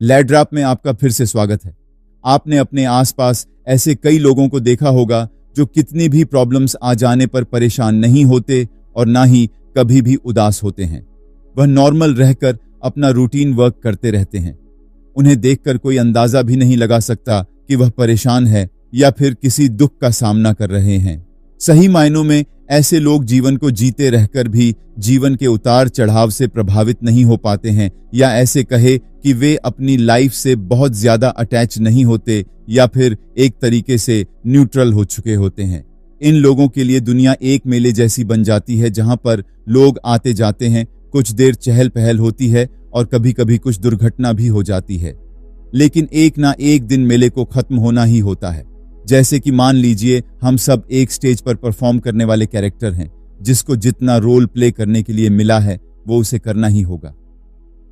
लैड्रॉप में आपका फिर से स्वागत है। आपने अपने आसपास ऐसे कई लोगों को देखा होगा जो कितनी भी प्रॉब्लम्स आ जाने पर परेशान नहीं होते और ना ही कभी भी उदास होते हैं। वह नॉर्मल रहकर अपना रूटीन वर्क करते रहते हैं। उन्हें देखकर कोई अंदाजा भी नहीं लगा सकता कि वह परेशान है या फिर किसी दुख का सामना कर रहे हैं। सही मायनों में ऐसे लोग जीवन को जीते रहकर भी जीवन के उतार चढ़ाव से प्रभावित नहीं हो पाते हैं, या ऐसे कहे कि वे अपनी लाइफ से बहुत ज्यादा अटैच नहीं होते या फिर एक तरीके से न्यूट्रल हो चुके होते हैं। इन लोगों के लिए दुनिया एक मेले जैसी बन जाती है, जहां पर लोग आते जाते हैं, कुछ देर चहल पहल होती है और कभी कभी कुछ दुर्घटना भी हो जाती है, लेकिन एक ना एक दिन मेले को खत्म होना ही होता है। जैसे कि मान लीजिए हम सब एक स्टेज पर परफॉर्म करने वाले कैरेक्टर हैं, जिसको जितना रोल प्ले करने के लिए मिला है वो उसे करना ही होगा।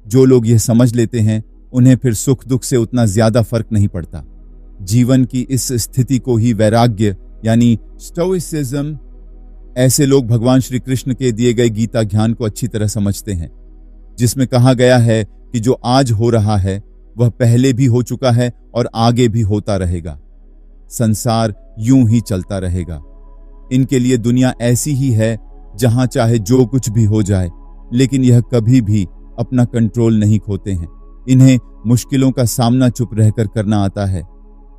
जो लोग यह समझ लेते हैं उन्हें फिर सुख दुख से उतना ज्यादा फर्क नहीं पड़ता। जीवन की इस स्थिति को ही वैराग्य यानी स्टोइसिज्म, ऐसे लोग भगवान श्री कृष्ण के दिए गए गीता ज्ञान को अच्छी तरह समझते हैं, जिसमें कहा गया है कि जो आज हो रहा है वह पहले भी हो चुका है और आगे भी होता रहेगा। संसार यूं ही चलता रहेगा। इनके लिए दुनिया ऐसी ही है जहां चाहे जो कुछ भी हो जाए, लेकिन यह कभी भी अपना कंट्रोल नहीं खोते हैं। इन्हें मुश्किलों का सामना चुप रहकर करना आता है।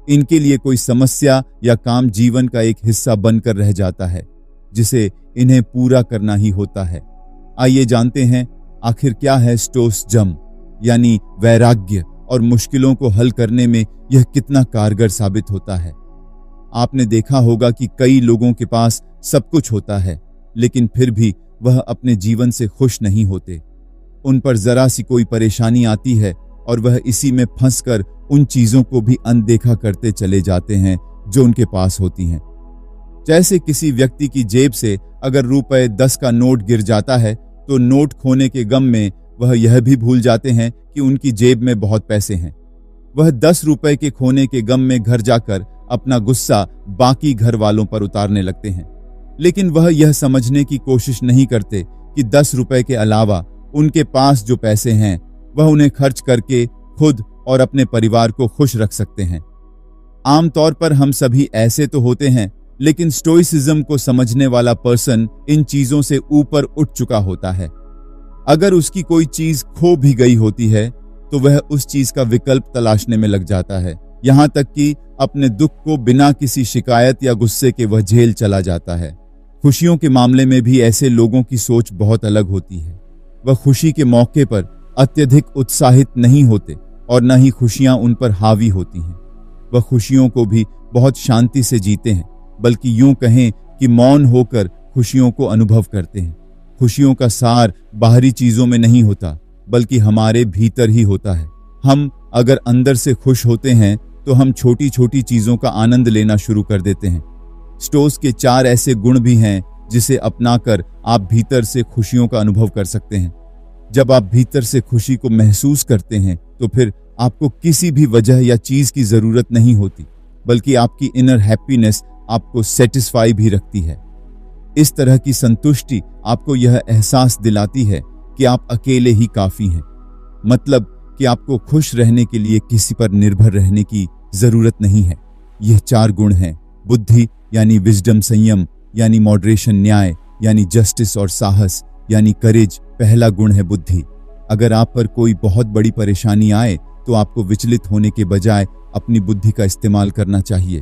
इनके लिए कोई समस्या या काम जीवन का एक हिस्सा बनकर रह जाता है, जिसे इन्हें पूरा करना ही होता है। आइए जानते हैं आखिर क्या है स्टोइसिज्म यानी वैराग्य, और मुश्किलों को हल करने में यह कितना कारगर साबित होता है। आपने देखा होगा कि कई लोगों के पास सब कुछ होता है, लेकिन फिर भी वह अपने जीवन से खुश नहीं होते। उन पर जरा सी कोई परेशानी आती है और वह इसी में फंसकर उन चीजों को भी अनदेखा करते चले जाते हैं जो उनके पास होती हैं। जैसे किसी व्यक्ति की जेब से अगर रुपए 10 का नोट गिर जाता है तो नोट खोने के गम में वह यह भी भूल जाते हैं कि उनकी जेब में बहुत पैसे हैं। वह 10 रुपए के खोने के गम में घर जाकर अपना गुस्सा बाकी घर वालों पर उतारने लगते हैं, लेकिन वह यह समझने की कोशिश नहीं करते कि 10 रुपए के अलावा उनके पास जो पैसे हैं वह उन्हें खर्च करके खुद और अपने परिवार को खुश रख सकते हैं। आमतौर पर हम सभी ऐसे तो होते हैं, लेकिन स्टोइसिज्म को समझने वाला पर्सन इन चीजों से ऊपर उठ चुका होता है। अगर उसकी कोई चीज खो भी गई होती है तो वह उस चीज का विकल्प तलाशने में लग जाता है, यहां तक कि अपने दुख को बिना किसी शिकायत या गुस्से के वह झेल चला जाता है। खुशियों के मामले में भी ऐसे लोगों की सोच बहुत अलग होती है। वह खुशी के मौके पर अत्यधिक उत्साहित नहीं होते और न ही खुशियां उन पर हावी होती हैं। वह खुशियों को भी बहुत शांति से जीते हैं, बल्कि यूं कहें कि मौन होकर खुशियों को अनुभव करते हैं। खुशियों का सार बाहरी चीजों में नहीं होता, बल्कि हमारे भीतर ही होता है। हम अगर अंदर से खुश होते हैं तो हम छोटी छोटी चीजों का आनंद लेना शुरू कर देते हैं। स्टोइक्स के 4 ऐसे गुण भी हैं जिसे अपनाकर आप भीतर से खुशियों का अनुभव कर सकते हैं। जब आप भीतर से खुशी को महसूस करते हैं तो फिर आपको किसी भी वजह या चीज की जरूरत नहीं होती, बल्कि आपकी इनर हैप्पीनेस आपको सेटिस्फाई भी रखती है। इस तरह की संतुष्टि आपको यह एहसास दिलाती है कि आप अकेले ही काफी हैं, मतलब कि आपको खुश रहने के लिए किसी पर निर्भर रहने की जरूरत नहीं है। यह 4 गुण हैं: बुद्धि यानी विजडम, संयम यानी मॉडरेशन, न्याय यानी जस्टिस और साहस यानी करेज। पहला गुण है बुद्धि। अगर आप पर कोई बहुत बड़ी परेशानी आए तो आपको विचलित होने के बजाय अपनी बुद्धि का इस्तेमाल करना चाहिए।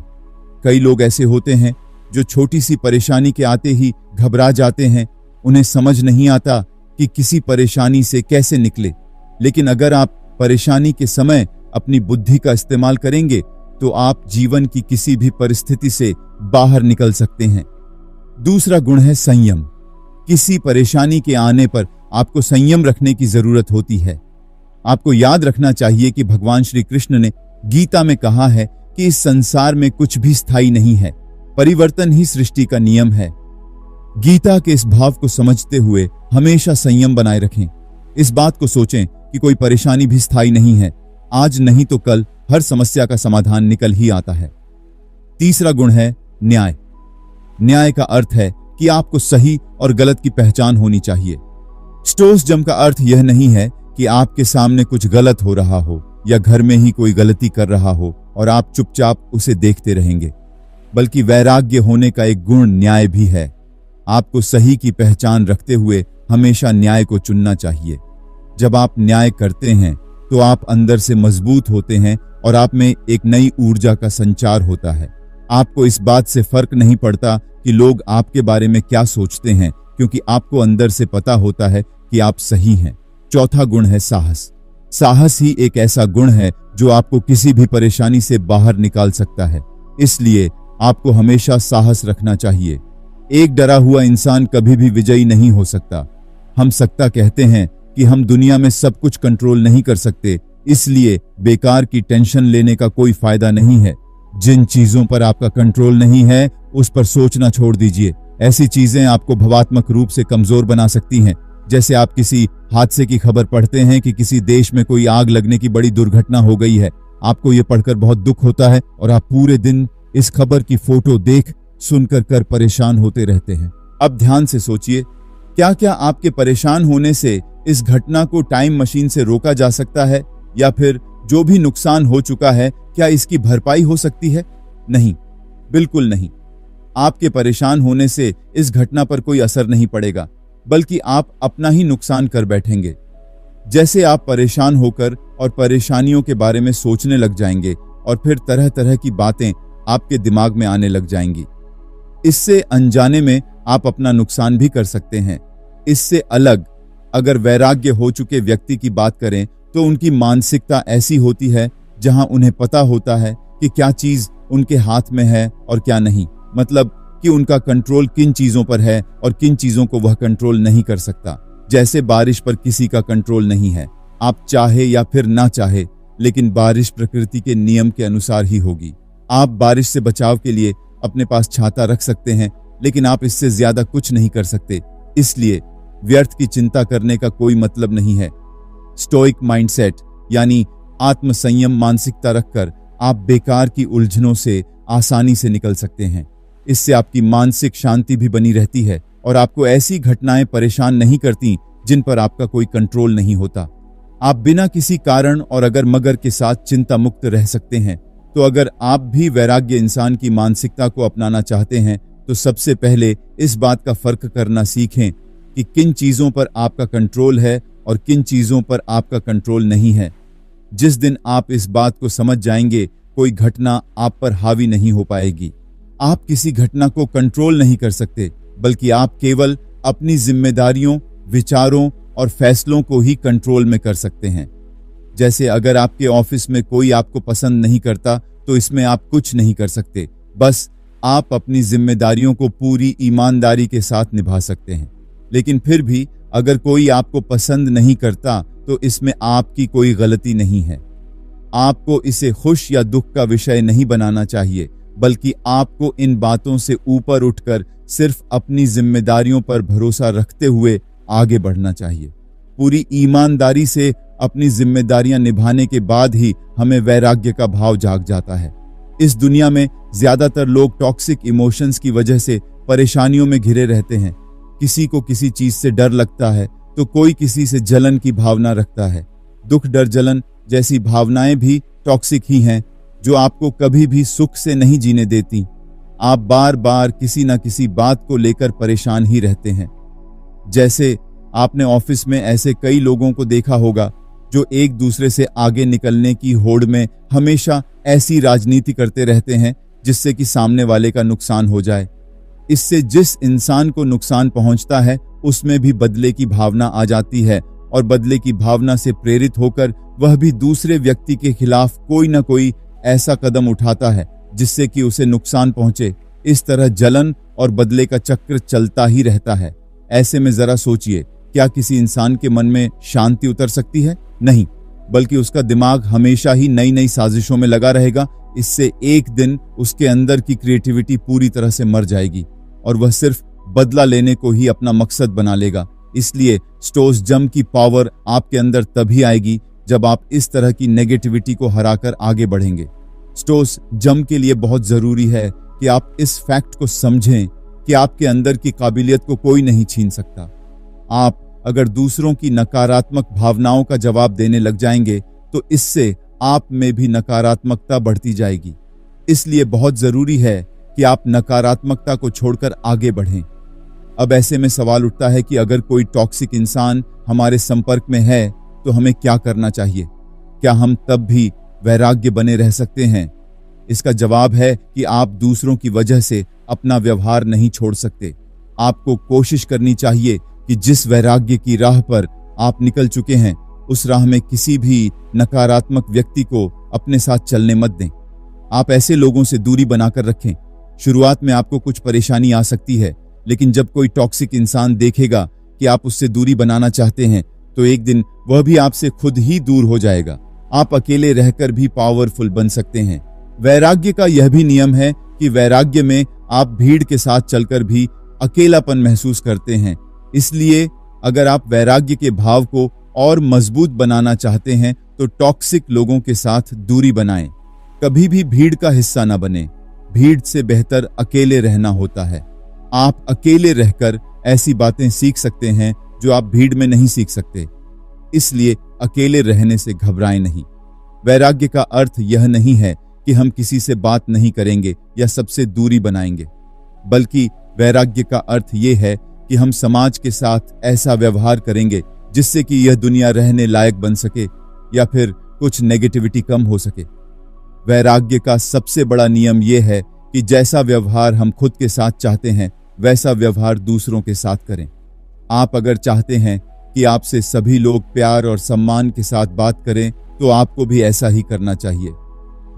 कई लोग ऐसे होते हैं जो छोटी सी परेशानी के आते ही घबरा जाते हैं। उन्हें समझ नहीं आता कि किसी परेशानी से कैसे निकले, लेकिन अगर आप परेशानी के समय अपनी बुद्धि का इस्तेमाल करेंगे तो आप जीवन की किसी भी परिस्थिति से बाहर निकल सकते हैं। दूसरा गुण है संयम। किसी परेशानी के आने पर आपको संयम रखने की जरूरत होती है। आपको याद रखना चाहिए कि भगवान श्री कृष्ण ने गीता में कहा है कि इस संसार में कुछ भी स्थायी नहीं है, परिवर्तन ही सृष्टि का नियम है। गीता के इस भाव को समझते हुए हमेशा संयम बनाए रखें। इस बात को सोचें कि कोई परेशानी भी स्थायी नहीं है। आज नहीं तो कल हर समस्या का समाधान निकल ही आता है। तीसरा गुण है न्याय। न्याय का अर्थ है कि आपको सही और गलत की पहचान होनी चाहिए। स्टोइसिज्म का अर्थ यह नहीं है कि आपके सामने कुछ गलत हो रहा हो या घर में ही कोई गलती कर रहा हो और आप चुपचाप उसे देखते रहेंगे। बल्कि वैराग्य होने का एक गुण न्याय भी है। आपको सही की पहचान रखते हुए हमेशा न्याय को चुनना चाहिए। जब आप न्याय करते हैं तो आप अंदर से मजबूत होते हैं और आप में एक नई ऊर्जा का संचार होता है। आपको इस बात से फर्क नहीं पड़ता कि लोग आपके बारे में क्या सोचते हैं, क्योंकि आपको अंदर से पता होता है कि आप सही हैं। चौथा गुण है साहस। साहस ही एक ऐसा गुण है जो आपको किसी भी परेशानी से बाहर निकाल सकता है। इसलिए आपको हमेशा साहस रखना चाहिए। एक डरा हुआ इंसान कभी भी विजयी नहीं हो सकता। हम सकता कहते हैं कि हम दुनिया में सब कुछ कंट्रोल नहीं कर सकते, इसलिए बेकार की टेंशन लेने का कोई फायदा नहीं है। जिन चीजों पर आपका कंट्रोल नहीं है उस पर सोचना छोड़ दीजिए। ऐसी चीजें आपको भावात्मक रूप से कमजोर बना सकती हैं। जैसे आप किसी हादसे की खबर पढ़ते हैं कि किसी देश में कोई आग लगने की बड़ी दुर्घटना हो गई है। आपको ये पढ़कर बहुत दुख होता है और आप पूरे दिन इस खबर की फोटो देख सुनकर कर परेशान होते रहते हैं। अब ध्यान से सोचिए, क्या क्या आपके परेशान होने से इस घटना को टाइम मशीन से रोका जा सकता है, या फिर जो भी नुकसान हो चुका है क्या इसकी भरपाई हो सकती है? नहीं, बिल्कुल नहीं। आपके परेशान होने से इस घटना पर कोई असर नहीं पड़ेगा, बल्कि आप अपना ही नुकसान कर बैठेंगे। जैसे आप परेशान होकर और परेशानियों के बारे में सोचने लग जाएंगे और फिर तरह तरह की बातें आपके दिमाग में आने लग जाएंगी। इससे अनजाने में आप अपना नुकसान भी कर सकते हैं। इससे अलग अगर वैराग्य हो चुके व्यक्ति की बात करें तो उनकी मानसिकता ऐसी होती है जहां उन्हें पता होता है कि क्या चीज उनके हाथ में है और क्या नहीं। मतलब कि उनका कंट्रोल किन चीजों पर है और किन चीजों को वह कंट्रोल नहीं कर सकता। जैसे बारिश पर किसी का कंट्रोल नहीं है, आप चाहे या फिर ना चाहे, लेकिन बारिश प्रकृति के नियम के अनुसार ही होगी। आप बारिश से बचाव के लिए अपने पास छाता रख सकते हैं, लेकिन आप इससे ज्यादा कुछ नहीं कर सकते। इसलिए व्यर्थ की चिंता करने का कोई मतलब नहीं है। स्टोइक माइंडसेट यानी आत्मसंयम मानसिकता रखकर आप बेकार की उलझनों से आसानी से निकल सकते हैं। इससे आपकी मानसिक शांति भी बनी रहती है और आपको ऐसी घटनाएं परेशान नहीं करती जिन पर आपका कोई कंट्रोल नहीं होता। आप बिना किसी कारण और अगर मगर के साथ चिंता मुक्त रह सकते हैं। तो अगर आप भी वैराग्य इंसान की मानसिकता को अपनाना चाहते हैं तो सबसे पहले इस बात का फर्क करना सीखें कि किन चीजों पर आपका कंट्रोल है और किन चीजों पर आपका कंट्रोल नहीं है। जिस दिन आप इस बात को समझ जाएंगे, कोई घटना आप पर हावी नहीं हो पाएगी। आप किसी घटना को कंट्रोल नहीं कर सकते, बल्कि आप केवल अपनी जिम्मेदारियों, विचारों और फैसलों को ही कंट्रोल में कर सकते हैं। जैसे अगर आपके ऑफिस में कोई आपको पसंद नहीं करता तो इसमें आप कुछ नहीं कर सकते, बस आप अपनी जिम्मेदारियों को पूरी ईमानदारी के साथ निभा सकते हैं। लेकिन फिर भी अगर कोई आपको पसंद नहीं करता तो इसमें आपकी कोई गलती नहीं है। आपको इसे खुश या दुख का विषय नहीं बनाना चाहिए, बल्कि आपको इन बातों से ऊपर उठकर सिर्फ अपनी जिम्मेदारियों पर भरोसा रखते हुए आगे बढ़ना चाहिए। पूरी ईमानदारी से अपनी जिम्मेदारियां निभाने के बाद ही हमें वैराग्य का भाव जाग जाता है। इस दुनिया में ज्यादातर लोग टॉक्सिक इमोशंस की वजह से परेशानियों में घिरे रहते हैं। किसी को किसी चीज से डर लगता है तो कोई किसी से जलन की भावना रखता है। दुख, डर, जलन जैसी भावनाएं भी टॉक्सिक ही हैं, जो आपको कभी भी सुख से नहीं जीने देती। आप बार बार किसी न किसी बात को लेकर परेशान ही रहते हैं। जैसे आपने ऑफिस में ऐसे कई लोगों को देखा होगा जो एक दूसरे से आगे निकलने की होड़ में हमेशा ऐसी राजनीति करते रहते हैं जिससे कि सामने वाले का नुकसान हो जाए। इससे जिस इंसान को नुकसान पहुंचता है उसमें भी बदले की भावना आ जाती है और बदले की भावना से प्रेरित होकर वह भी दूसरे व्यक्ति के खिलाफ कोई न कोई ऐसा कदम उठाता है जिससे कि उसे नुकसान पहुंचे। इस तरह जलन और बदले का चक्र चलता ही रहता है। ऐसे में जरा सोचिए, क्या किसी इंसान के मन में शांति उतर सकती है? नहीं, बल्कि उसका दिमाग हमेशा ही नई नई साजिशों में लगा रहेगा। इससे एक दिन उसके अंदर की क्रिएटिविटी पूरी तरह से मर जाएगी और वह सिर्फ बदला लेने को ही अपना मकसद बना लेगा। इसलिए स्टोइसिज्म की पावर आपके अंदर तभी आएगी जब आप इस तरह की नेगेटिविटी को हराकर आगे बढ़ेंगे। स्टोइसिज्म के लिए बहुत जरूरी है कि आप इस फैक्ट को समझें कि आपके अंदर की काबिलियत को कोई नहीं छीन सकता। आप अगर दूसरों की नकारात्मक भावनाओं का जवाब देने लग जाएंगे तो इससे आप में भी नकारात्मकता बढ़ती जाएगी। इसलिए बहुत जरूरी है कि आप नकारात्मकता को छोड़कर आगे बढ़ें। अब ऐसे में सवाल उठता है कि अगर कोई टॉक्सिक इंसान हमारे संपर्क में है तो हमें क्या करना चाहिए? क्या हम तब भी वैराग्य बने रह सकते हैं? इसका जवाब है कि आप दूसरों की वजह से अपना व्यवहार नहीं छोड़ सकते। आपको कोशिश करनी चाहिए कि जिस वैराग्य की राह पर आप निकल चुके हैं, उस राह में किसी भी नकारात्मक व्यक्ति को अपने साथ चलने मत दें। आप ऐसे लोगों से दूरी बनाकर रखें। शुरुआत में आपको कुछ परेशानी आ सकती है, लेकिन जब कोई टॉक्सिक इंसान देखेगा कि आप उससे दूरी बनाना चाहते हैं, तो एक दिन वह भी आपसे खुद ही दूर हो जाएगा। आप अकेले रहकर भी पावरफुल बन सकते हैं। वैराग्य का यह भी नियम है कि वैराग्य में आप भीड़ के साथ चलकर भी अकेलापन महसूस करते हैं। इसलिए अगर आप वैराग्य के भाव को और मजबूत बनाना चाहते हैं तो टॉक्सिक लोगों के साथ दूरी बनाएं। कभी भी भीड़ का हिस्सा न बने। भीड़ से बेहतर अकेले रहना होता है। आप अकेले रहकर ऐसी बातें सीख सकते हैं जो आप भीड़ में नहीं सीख सकते। इसलिए अकेले रहने से घबराएं नहीं। वैराग्य का अर्थ यह नहीं है कि हम किसी से बात नहीं करेंगे या सबसे दूरी बनाएंगे, बल्कि वैराग्य का अर्थ यह है कि हम समाज के साथ ऐसा व्यवहार करेंगे जिससे कि यह दुनिया रहने लायक बन सके या फिर कुछ नेगेटिविटी कम हो सके। वैराग्य का सबसे बड़ा नियम यह है कि जैसा व्यवहार हम खुद के साथ चाहते हैं, वैसा व्यवहार दूसरों के साथ करें। आप अगर चाहते हैं कि आपसे सभी लोग प्यार और सम्मान के साथ बात करें, तो आपको भी ऐसा ही करना चाहिए।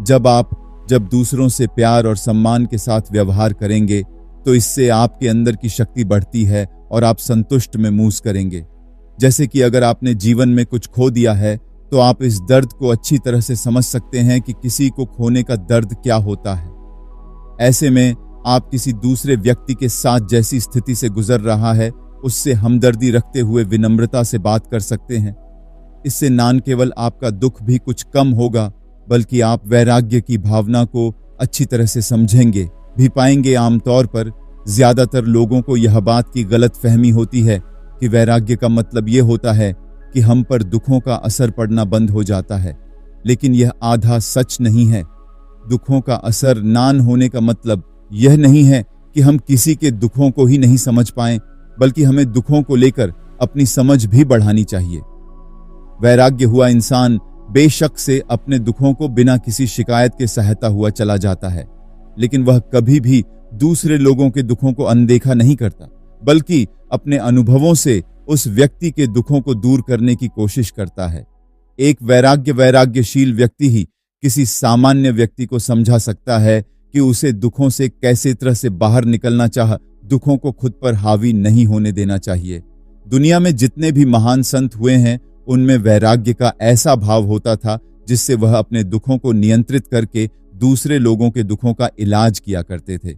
जब दूसरों से प्यार और सम्मान के साथ व्यवहार करेंगे, तो इससे आपके अंदर की शक्ति बढ़ती है और आप संतुष्ट महसूस करेंगे। जैसे कि अगर आपने जीवन में कुछ खो दिया है, तो आप इस दर्द को अच्छी तरह से समझ सकते हैं कि किसी को खोने का दर्द क्या होता है। ऐसे में आप किसी दूसरे व्यक्ति के साथ जैसी स्थिति से गुजर रहा है, उससे हमदर्दी रखते हुए विनम्रता से बात कर सकते हैं। इससे न केवल आपका दुख भी कुछ कम होगा, बल्कि आप वैराग्य की भावना को अच्छी तरह से समझेंगे भी पाएंगे। आमतौर पर ज्यादातर लोगों को यह बात की गलत फहमी होती है कि वैराग्य का मतलब यह होता है कि हम पर दुखों का असर पड़ना बंद हो जाता है, लेकिन यह आधा सच नहीं है। दुखों का असर ना होने का मतलब यह नहीं है कि हम किसी के दुखों को ही नहीं समझ पाएं, बल्कि हमें दुखों को लेकर अपनी समझ भी बढ़ानी चाहिए। वैराग्य हुआ इंसान बेशक से अपने दुखों को बिना किसी शिकायत के सहता हुआ चला जाता है, लेकिन वह कभी भी दूसरे लोगों के दुखों को अनदेखा नहीं करता, बल्कि अपने अनुभवों से उस व्यक्ति के दुखों को दूर करने की कोशिश करता है। एक वैराग्यशील व्यक्ति ही किसी सामान्य व्यक्ति को समझा सकता है कि उसे दुखों से कैसे तरह से बाहर निकलना चाह, दुखों को खुद पर हावी नहीं होने देना चाहिए। दुनिया में जितने भी महान संत हुए हैं, उनमें वैराग्य का ऐसा भाव होता था जिससे वह अपने दुखों को नियंत्रित करके दूसरे लोगों के दुखों का इलाज किया करते थे।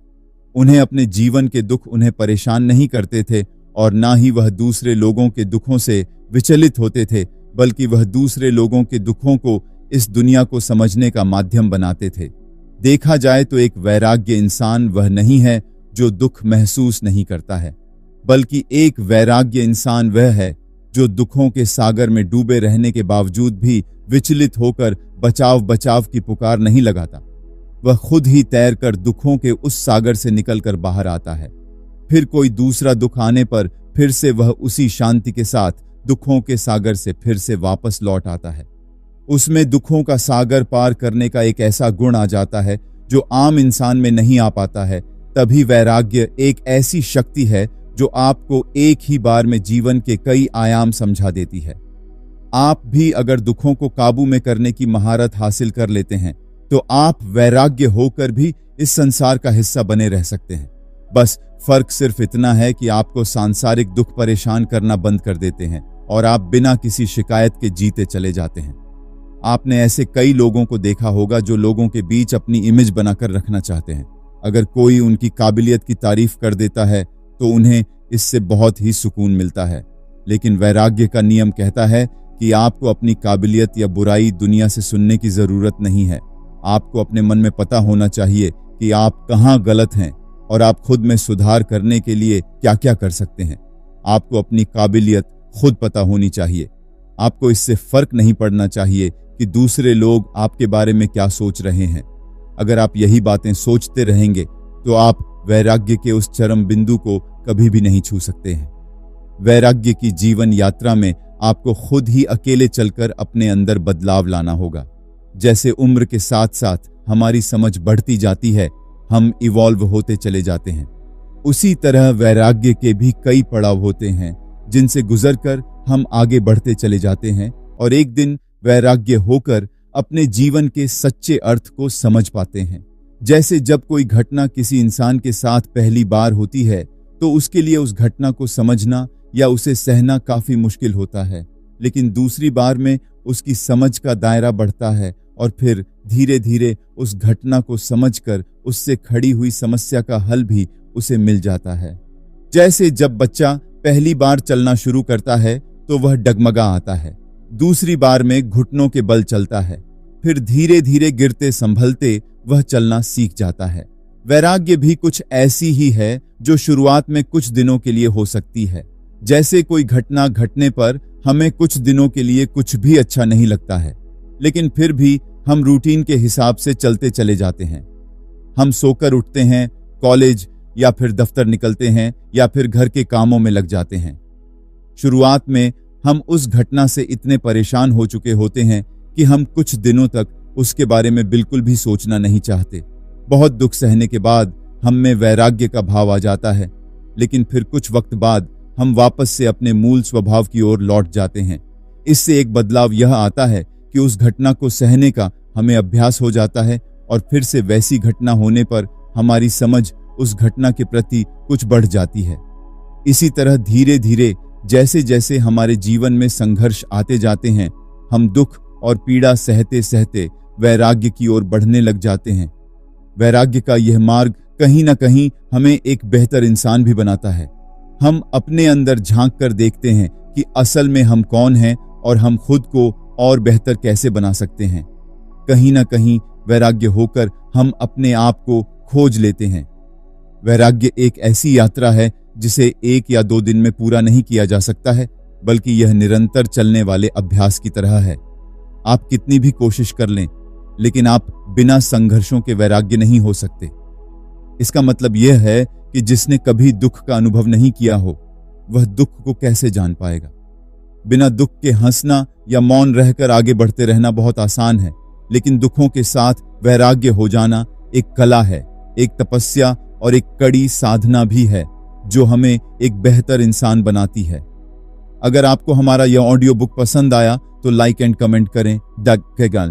उन्हें अपने जीवन के दुख उन्हें परेशान नहीं करते थे और ना ही वह दूसरे लोगों के दुखों से विचलित होते थे, बल्कि वह दूसरे लोगों के दुखों को इस दुनिया को समझने का माध्यम बनाते थे। देखा जाए तो एक वैराग्य इंसान वह नहीं है जो दुख महसूस नहीं करता है, बल्कि एक वैराग्य इंसान वह है जो दुखों के सागर में डूबे रहने के बावजूद भी विचलित होकर बचाव की पुकार नहीं लगाता। वह खुद ही तैरकर दुखों के उस सागर से निकलकर बाहर आता है। फिर कोई दूसरा दुख आने पर फिर से वह उसी शांति के साथ दुखों के सागर से फिर से वापस लौट आता है। उसमें दुखों का सागर पार करने का एक ऐसा गुण आ जाता है जो आम इंसान में नहीं आ पाता है। तभी वैराग्य एक ऐसी शक्ति है जो आपको एक ही बार में जीवन के कई आयाम समझा देती है। आप भी अगर दुखों को काबू में करने की महारत हासिल कर लेते हैं, तो आप वैराग्य होकर भी इस संसार का हिस्सा बने रह सकते हैं। बस फर्क सिर्फ इतना है कि आपको सांसारिक दुख परेशान करना बंद कर देते हैं और आप बिना किसी शिकायत के जीते चले जाते हैं। आपने ऐसे कई लोगों को देखा होगा जो लोगों के बीच अपनी इमेज बनाकर रखना चाहते हैं। अगर कोई उनकी काबिलियत की तारीफ कर देता है तो उन्हें इससे बहुत ही सुकून मिलता है, लेकिन वैराग्य का नियम कहता है कि आपको अपनी काबिलियत या बुराई दुनिया से सुनने की जरूरत नहीं है। आपको अपने मन में पता होना चाहिए कि आप कहाँ गलत हैं और आप खुद में सुधार करने के लिए क्या क्या कर सकते हैं। आपको अपनी काबिलियत खुद पता होनी चाहिए। आपको इससे फर्क नहीं पड़ना चाहिए कि दूसरे लोग आपके बारे में क्या सोच रहे हैं। अगर आप यही बातें सोचते रहेंगे तो आप वैराग्य के उस चरम बिंदु को कभी भी नहीं छू सकते हैं। वैराग्य की जीवन यात्रा में आपको खुद ही अकेले चलकर अपने अंदर बदलाव लाना होगा। जैसे उम्र के साथ साथ हमारी समझ बढ़ती जाती है, हम इवॉल्व होते चले जाते हैं। उसी तरह वैराग्य के भी कई पड़ाव होते हैं जिनसे गुजरकर हम आगे बढ़ते चले जाते हैं और एक दिन वैराग्य होकर अपने जीवन के सच्चे अर्थ को समझ पाते हैं। जैसे जब कोई घटना किसी इंसान के साथ पहली बार होती है तो उसके लिए उस घटना को समझना या उसे सहना काफी मुश्किल होता है, लेकिन दूसरी बार में उसकी समझ का दायरा बढ़ता है और फिर धीरे धीरे उस घटना को समझकर उससे खड़ी हुई समस्या का हल भी उसे मिल जाता है। जैसे जब बच्चा पहली बार चलना शुरू करता है तो वह डगमगा आता है, दूसरी बार में घुटनों के बल चलता है, फिर धीरे धीरे गिरते संभलते वह चलना सीख जाता है। वैराग्य भी कुछ ऐसी ही है जो शुरुआत में कुछ दिनों के लिए हो सकती है। जैसे कोई घटना घटने पर हमें कुछ दिनों के लिए कुछ भी अच्छा नहीं लगता है, लेकिन फिर भी हम रूटीन के हिसाब से चलते चले जाते हैं। हम सोकर उठते हैं, कॉलेज या फिर दफ्तर निकलते हैं या फिर घर के कामों में लग जाते हैं। शुरुआत में हम उस घटना से इतने परेशान हो चुके होते हैं कि हम कुछ दिनों तक उसके बारे में बिल्कुल भी सोचना नहीं चाहते। बहुत दुख सहने के बाद हम में वैराग्य का भाव आ जाता है, लेकिन फिर कुछ वक्त बाद हम वापस से अपने मूल स्वभाव की ओर लौट जाते हैं। इससे एक बदलाव यह आता है कि उस घटना को सहने का हमें अभ्यास हो जाता है और फिर से वैसी घटना होने पर हमारी समझ उस घटना के प्रति कुछ बढ़ जाती है। इसी तरह धीरे धीरे जैसे जैसे हमारे जीवन में संघर्ष आते जाते हैं, हम दुख और पीड़ा सहते सहते वैराग्य की ओर बढ़ने लग जाते हैं। वैराग्य का यह मार्ग कहीं ना कहीं हमें एक बेहतर इंसान भी बनाता है। हम अपने अंदर झांक कर देखते हैं कि असल में हम कौन हैं और हम खुद को और बेहतर कैसे बना सकते हैं। कहीं ना कहीं वैराग्य होकर हम अपने आप को खोज लेते हैं। वैराग्य एक ऐसी यात्रा है जिसे 1 या 2 दिन में पूरा नहीं किया जा सकता है, बल्कि यह निरंतर चलने वाले अभ्यास की तरह है। आप कितनी भी कोशिश कर लें, लेकिन आप बिना संघर्षों के वैराग्य नहीं हो सकते। इसका मतलब यह है कि जिसने कभी दुख का अनुभव नहीं किया हो, वह दुख को कैसे जान पाएगा। बिना दुख के हंसना या मौन रहकर आगे बढ़ते रहना बहुत आसान है, लेकिन दुखों के साथ वैराग्य हो जाना एक कला है, एक तपस्या और एक कड़ी साधना भी है जो हमें एक बेहतर इंसान बनाती है। अगर आपको हमारा यह ऑडियो बुक पसंद आया तो लाइक एंड कमेंट करें। डग के गाल।